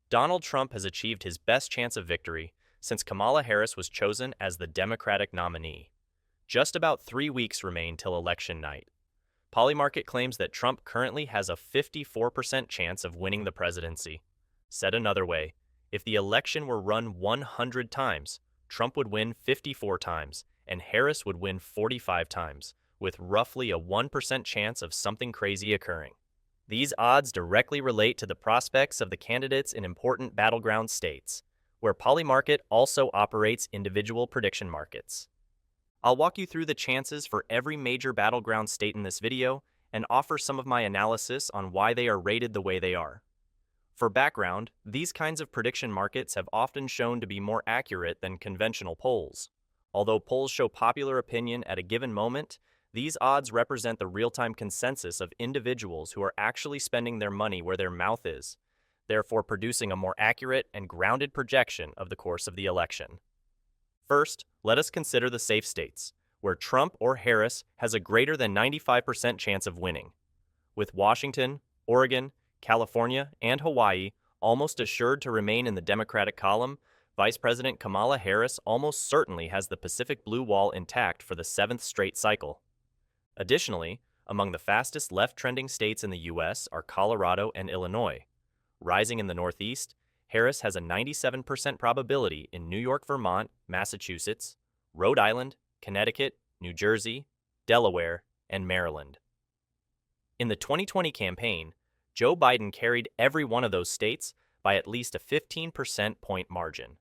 Donald Trump has achieved his best chance of victory since Kamala Harris was chosen as the Democratic nominee. Just about 3 weeks remain till election night. Polymarket claims that Trump currently has a 54% chance of winning the presidency. Said another way, if the election were run 100 times, Trump would win 54 times, and Harris would win 45 times, with roughly a 1% chance of something crazy occurring. These odds directly relate to the prospects of the candidates in important battleground states, where Polymarket also operates individual prediction markets. I'll walk you through the chances for every major battleground state in this video and offer some of my analysis on why they are rated the way they are. For background, these kinds of prediction markets have often shown to be more accurate than conventional polls. Although polls show popular opinion at a given moment, these odds represent the real-time consensus of individuals who are actually spending their money where their mouth is, therefore producing a more accurate and grounded projection of the course of the election. First, let us consider the safe states, where Trump or Harris has a greater than 95% chance of winning. With Washington, Oregon, California, and Hawaii almost assured to remain in the Democratic column, Vice President Kamala Harris almost certainly has the Pacific Blue Wall intact for the 7th straight cycle. Additionally, among the fastest left-trending states in the U.S. are Colorado and Illinois. Rising in the Northeast, Harris has a 97% probability in New York, Vermont, Massachusetts, Rhode Island, Connecticut, New Jersey, Delaware, and Maryland. In the 2020 campaign, Joe Biden carried every one of those states by at least a 15% point margin.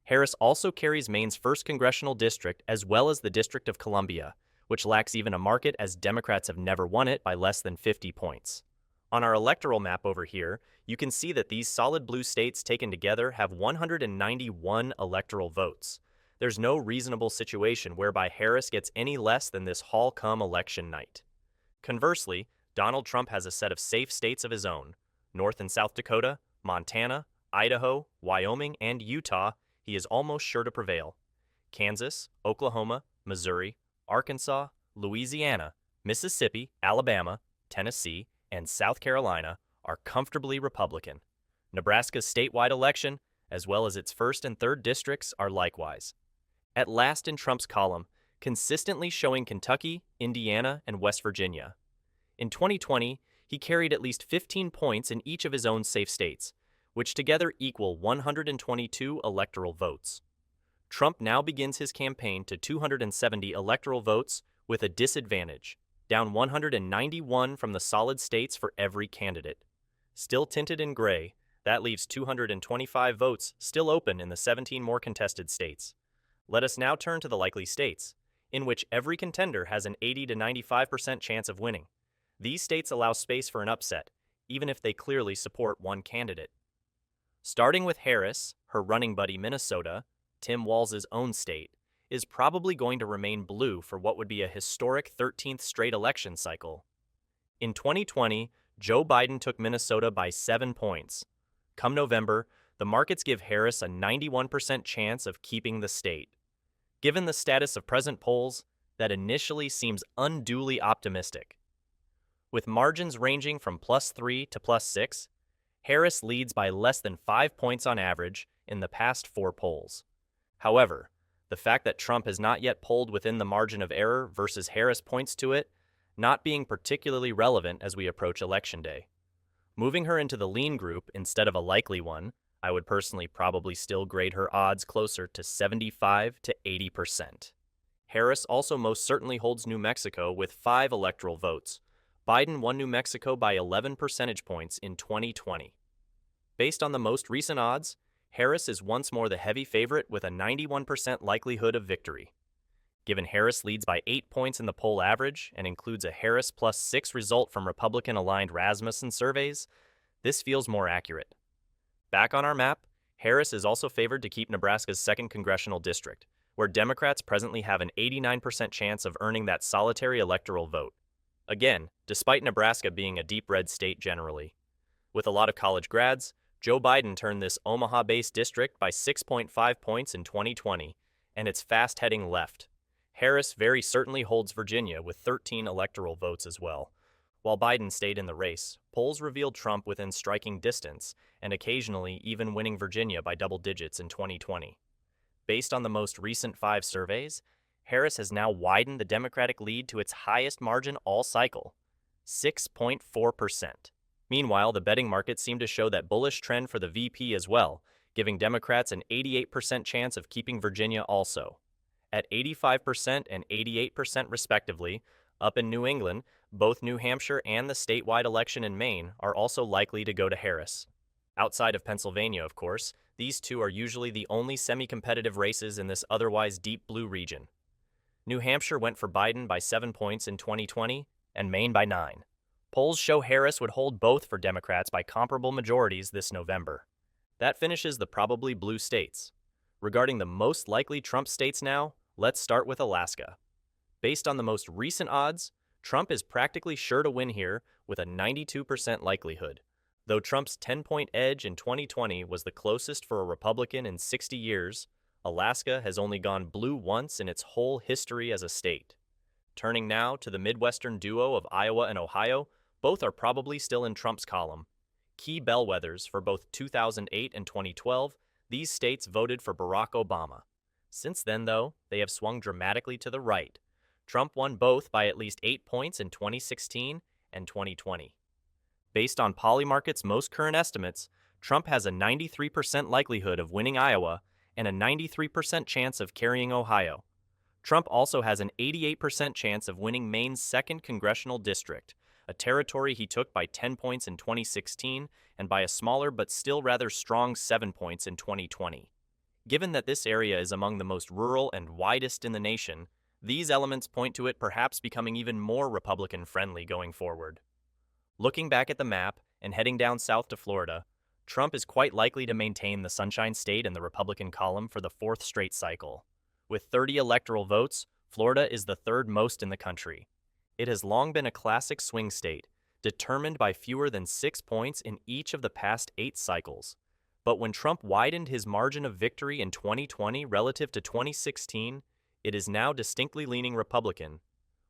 Harris also carries Maine's 1st congressional district as well as the District of Columbia, which lacks even a market as Democrats have never won it by less than 50 points. On our electoral map over here, you can see that these solid blue states taken together have 191 electoral votes. There's no reasonable situation whereby Harris gets any less than this haul come election night. Conversely, Donald Trump has a set of safe states of his own. North and South Dakota, Montana, Idaho, Wyoming, and Utah, he is almost sure to prevail. Kansas, Oklahoma, Missouri, Arkansas, Louisiana, Mississippi, Alabama, Tennessee, and South Carolina are comfortably Republican. Nebraska's statewide election, as well as its 1st and 3rd districts, are likewise. At last in Trump's column, consistently showing Kentucky, Indiana, and West Virginia. In 2020, he carried at least 15 points in each of his own safe states, which together equal 122 electoral votes. Trump now begins his campaign to 270 electoral votes with a disadvantage, down 191 from the solid states for every candidate. Still tinted in gray, that leaves 225 votes still open in the 17 more contested states. Let us now turn to the likely states, in which every contender has an 80 to 95% chance of winning. These states allow space for an upset, even if they clearly support one candidate. Starting with Harris, her running buddy Minnesota, Tim Walz's own state, is probably going to remain blue for what would be a historic 13th straight election cycle. In 2020, Joe Biden took Minnesota by 7 points. Come November, the markets give Harris a 91% chance of keeping the state. Given the status of present polls, that initially seems unduly optimistic. With margins ranging from +3 to +6, Harris leads by less than 5 points on average in the past 4 polls. However, the fact that Trump has not yet polled within the margin of error versus Harris points to it not being particularly relevant as we approach Election Day. Moving her into the lean group instead of a likely one, I would personally probably still grade her odds closer to 75 to 80%. Harris also most certainly holds New Mexico with 5 electoral votes. Biden won New Mexico by 11 percentage points in 2020. Based on the most recent odds, Harris is once more the heavy favorite with a 91% likelihood of victory. Given Harris leads by 8 points in the poll average and includes a Harris +6 result from Republican-aligned Rasmussen surveys, this feels more accurate. Back on our map, Harris is also favored to keep Nebraska's 2nd congressional district, where Democrats presently have an 89% chance of earning that solitary electoral vote. Again, despite Nebraska being a deep red state generally. With a lot of college grads, Joe Biden turned this Omaha-based district by 6.5 points in 2020, and it's fast heading left. Harris very certainly holds Virginia with 13 electoral votes as well. While Biden stayed in the race, polls revealed Trump within striking distance and occasionally even winning Virginia by double digits in 2020. Based on the most recent 5 surveys, Harris has now widened the Democratic lead to its highest margin all cycle, 6.4%. Meanwhile, the betting market seemed to show that bullish trend for the VP as well, giving Democrats an 88% chance of keeping Virginia also. At 85% and 88% respectively, up in New England, both New Hampshire and the statewide election in Maine are also likely to go to Harris. Outside of Pennsylvania, of course, these two are usually the only semi-competitive races in this otherwise deep blue region. New Hampshire went for Biden by 7 points in 2020, and Maine by 9. Polls show Harris would hold both for Democrats by comparable majorities this November. That finishes the probably blue states. Regarding the most likely Trump states now, let's start with Alaska. Based on the most recent odds, Trump is practically sure to win here with a 92% likelihood. Though Trump's 10-point edge in 2020 was the closest for a Republican in 60 years, Alaska has only gone blue once in its whole history as a state. Turning now to the Midwestern duo of Iowa and Ohio, both are probably still in Trump's column. Key bellwethers for both 2008 and 2012, these states voted for Barack Obama. Since then, though, they have swung dramatically to the right. Trump won both by at least 8 points in 2016 and 2020. Based on Polymarket's most current estimates, Trump has a 93% likelihood of winning Iowa and a 93% chance of carrying Ohio. Trump also has an 88% chance of winning Maine's 2nd congressional district, a territory he took by 10 points in 2016 and by a smaller but still rather strong 7 points in 2020. Given that this area is among the most rural and widest in the nation, these elements point to it perhaps becoming even more Republican-friendly going forward. Looking back at the map and heading down south to Florida, Trump is quite likely to maintain the Sunshine State in the Republican column for the 4th straight cycle. With 30 electoral votes, Florida is the 3rd most in the country. It has long been a classic swing state, determined by fewer than 6 points in each of the past 8 cycles. But when Trump widened his margin of victory in 2020 relative to 2016, it is now distinctly leaning Republican.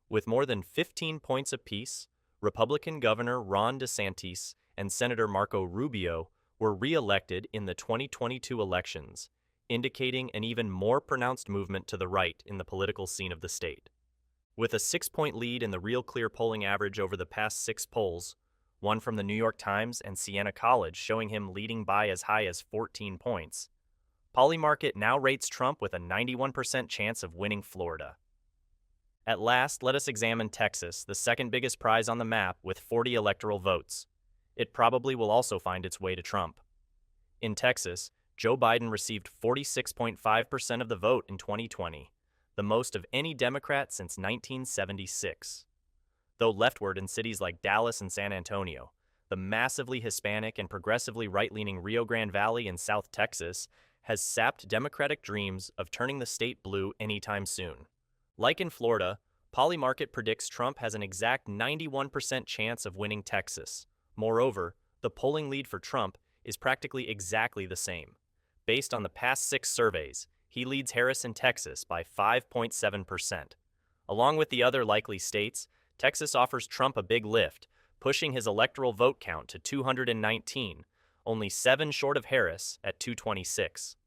With more than 15 points apiece, Republican Governor Ron DeSantis and Senator Marco Rubio were re-elected in the 2022 elections, indicating an even more pronounced movement to the right in the political scene of the state. With a 6-point lead in the Real Clear polling average over the past 6 polls, one from the New York Times and Siena College showing him leading by as high as 14 points, Polymarket now rates Trump with a 91% chance of winning Florida. At last, let us examine Texas, the 2nd biggest prize on the map with 40 electoral votes. It probably will also find its way to Trump. In Texas, Joe Biden received 46.5% of the vote in 2020, the most of any Democrat since 1976. Though leftward in cities like Dallas and San Antonio, the massively Hispanic and progressively right-leaning Rio Grande Valley in South Texas has sapped Democratic dreams of turning the state blue anytime soon. Like in Florida, Polymarket predicts Trump has an exact 91% chance of winning Texas. Moreover, the polling lead for Trump is practically exactly the same. Based on the past 6 surveys, he leads Harris in Texas by 5.7%. Along with the other likely states, Texas offers Trump a big lift, pushing his electoral vote count to 219, only 7 short of Harris at 226.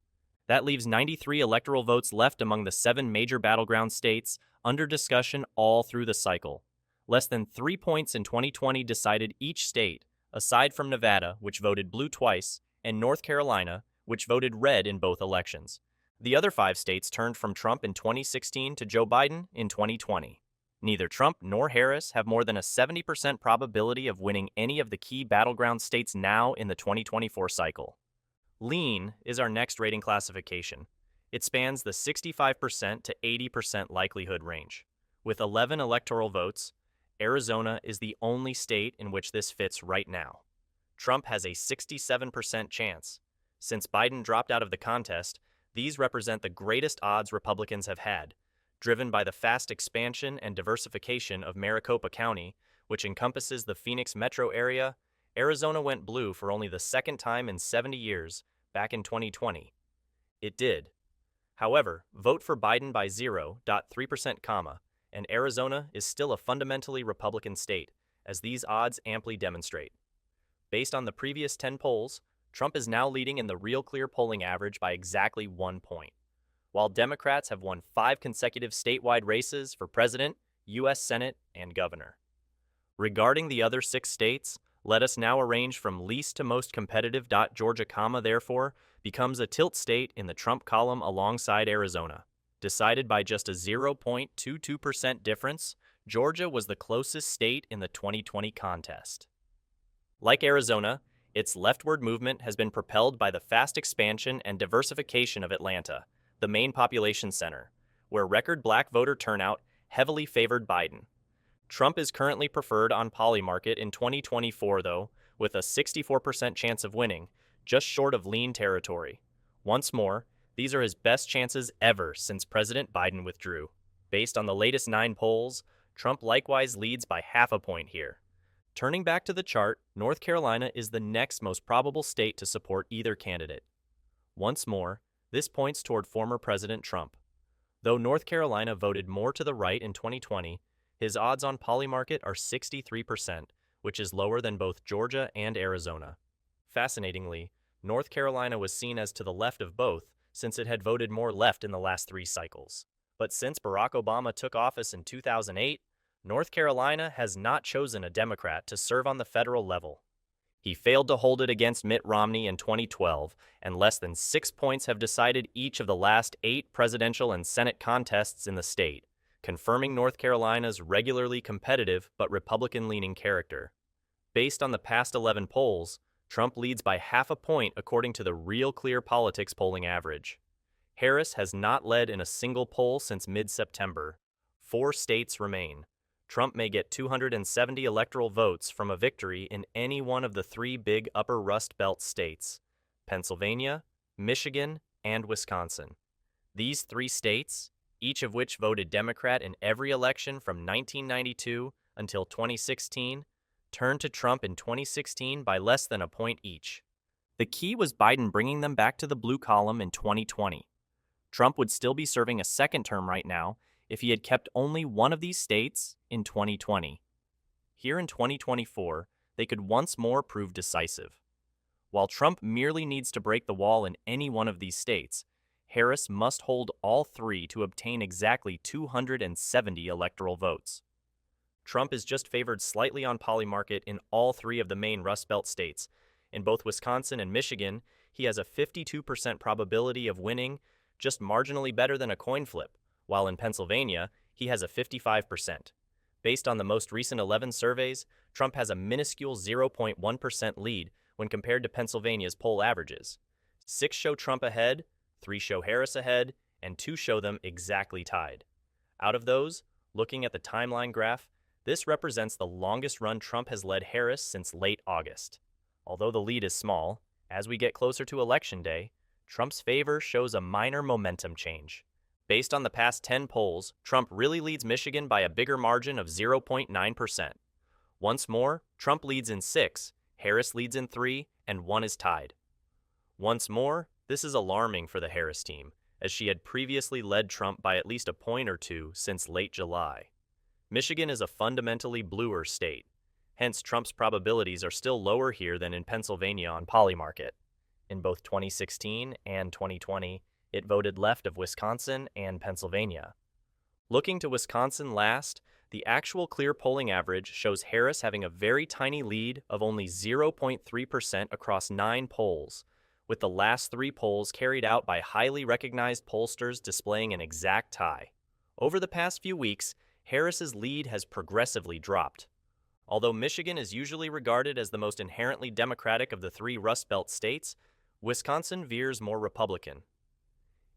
That leaves 93 electoral votes left among the 7 major battleground states under discussion all through the cycle. Less than 3 points in 2020 decided each state, aside from Nevada, which voted blue twice, and North Carolina, which voted red in both elections. The other 5 states turned from Trump in 2016 to Joe Biden in 2020. Neither Trump nor Harris have more than a 70% probability of winning any of the key battleground states now in the 2024 cycle. Lean is our next rating classification. It spans the 65% to 80% likelihood range. With 11 electoral votes, Arizona is the only state in which this fits right now. Trump has a 67% chance. Since Biden dropped out of the contest, these represent the greatest odds Republicans have had, driven by the fast expansion and diversification of Maricopa County, which encompasses the Phoenix metro area. Arizona went blue for only the 2nd time in 70 years, back in 2020. It did. However, vote for Biden by 0.3%, and Arizona is still a fundamentally Republican state, as these odds amply demonstrate. Based on the previous 10 polls, Trump is now leading in the Real Clear polling average by exactly 1 point, while Democrats have won 5 consecutive statewide races for president, U.S. Senate, and governor. Regarding the other 6 states, let us now arrange from least to most competitive. Georgia, therefore, becomes a tilt state in the Trump column alongside Arizona. Decided by just a 0.22% difference, Georgia was the closest state in the 2020 contest. Like Arizona, its leftward movement has been propelled by the fast expansion and diversification of Atlanta, the main population center, where record black voter turnout heavily favored Biden. Trump is currently preferred on Polymarket in 2024, though, with a 64% chance of winning, just short of lean territory. Once more, these are his best chances ever since President Biden withdrew. Based on the latest 9 polls, Trump likewise leads by half a point here. Turning back to the chart, North Carolina is the next most probable state to support either candidate. Once more, this points toward former President Trump. Though North Carolina voted more to the right in 2020, his odds on Polymarket are 63%, which is lower than both Georgia and Arizona. Fascinatingly, North Carolina was seen as to the left of both, since it had voted more left in the last 3 cycles. But since Barack Obama took office in 2008, North Carolina has not chosen a Democrat to serve on the federal level. He failed to hold it against Mitt Romney in 2012, and less than 6 points have decided each of the last 8 presidential and Senate contests in the state, confirming North Carolina's regularly competitive but Republican-leaning character. Based on the past 11 polls, Trump leads by half a point according to the Real Clear Politics polling average. Harris has not led in a single poll since mid-September. 4 states remain. Trump may get 270 electoral votes from a victory in any one of the 3 big Upper Rust Belt states: Pennsylvania, Michigan, and Wisconsin. These 3 states, each of which voted Democrat in every election from 1992 until 2016, turned to Trump in 2016 by less than a point each. The key was Biden bringing them back to the blue column in 2020. Trump would still be serving a second term right now if he had kept only one of these states in 2020. Here in 2024, they could once more prove decisive. While Trump merely needs to break the wall in any one of these states, Harris must hold all 3 to obtain exactly 270 electoral votes. Trump is just favored slightly on Polymarket in all 3 of the main Rust Belt states. In both Wisconsin and Michigan, he has a 52% probability of winning, just marginally better than a coin flip, while in Pennsylvania, he has a 55%. Based on the most recent 11 surveys, Trump has a minuscule 0.1% lead when compared to Pennsylvania's poll averages. 6 show Trump ahead, 3 show Harris ahead, and 2 show them exactly tied. Out of those, looking at the timeline graph, this represents the longest run Trump has led Harris since late August. Although the lead is small, as we get closer to Election Day, Trump's favor shows a minor momentum change. Based on the past 10 polls, Trump really leads Michigan by a bigger margin of 0.9%. Once more, Trump leads in 6, Harris leads in 3, and 1 is tied. Once more, this is alarming for the Harris team, as she had previously led Trump by at least a point or 2 since late July. Michigan is a fundamentally bluer state, hence Trump's probabilities are still lower here than in Pennsylvania on Polymarket. In both 2016 and 2020, it voted left of Wisconsin and Pennsylvania. Looking to Wisconsin last, the actual clear polling average shows Harris having a very tiny lead of only 0.3% across 9 polls, with the last 3 polls carried out by highly recognized pollsters displaying an exact tie. Over the past few weeks, Harris's lead has progressively dropped. Although Michigan is usually regarded as the most inherently Democratic of the 3 Rust Belt states, Wisconsin veers more Republican.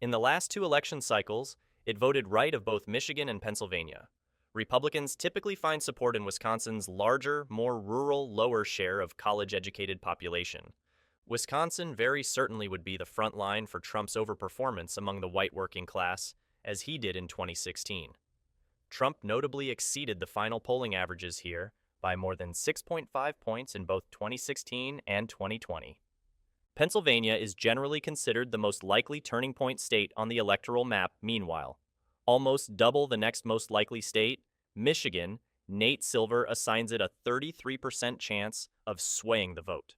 In the last 2 election cycles, it voted right of both Michigan and Pennsylvania. Republicans typically find support in Wisconsin's larger, more rural, lower share of college-educated population. Wisconsin very certainly would be the front line for Trump's overperformance among the white working class, as he did in 2016. Trump notably exceeded the final polling averages here by more than 6.5 points in both 2016 and 2020. Pennsylvania is generally considered the most likely turning point state on the electoral map. Meanwhile, almost double the next most likely state, Michigan, Nate Silver assigns it a 33% chance of swaying the vote.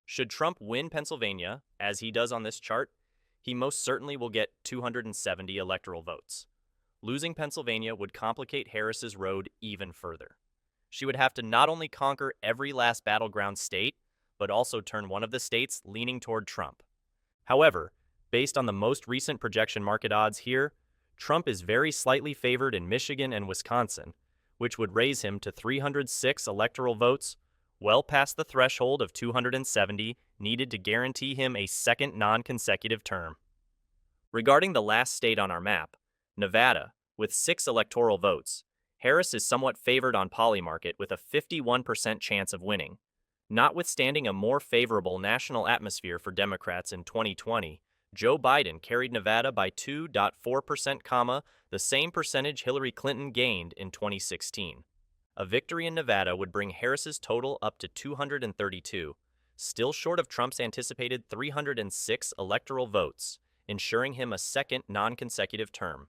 Should Trump win Pennsylvania, as he does on this chart, he most certainly will get 270 electoral votes. Losing Pennsylvania would complicate Harris's road even further. She would have to not only conquer every last battleground state, but also turn one of the states leaning toward Trump. However, based on the most recent projection market odds here, Trump is very slightly favored in Michigan and Wisconsin, which would raise him to 306 electoral votes, well past the threshold of 270 needed to guarantee him a second non-consecutive term. Regarding the last state on our map, Nevada, with 6 electoral votes, Harris is somewhat favored on Polymarket with a 51% chance of winning. Notwithstanding a more favorable national atmosphere for Democrats in 2020, Joe Biden carried Nevada by 2.4%, the same percentage Hillary Clinton gained in 2016. A victory in Nevada would bring Harris's total up to 232, still short of Trump's anticipated 306 electoral votes, ensuring him a second non-consecutive term.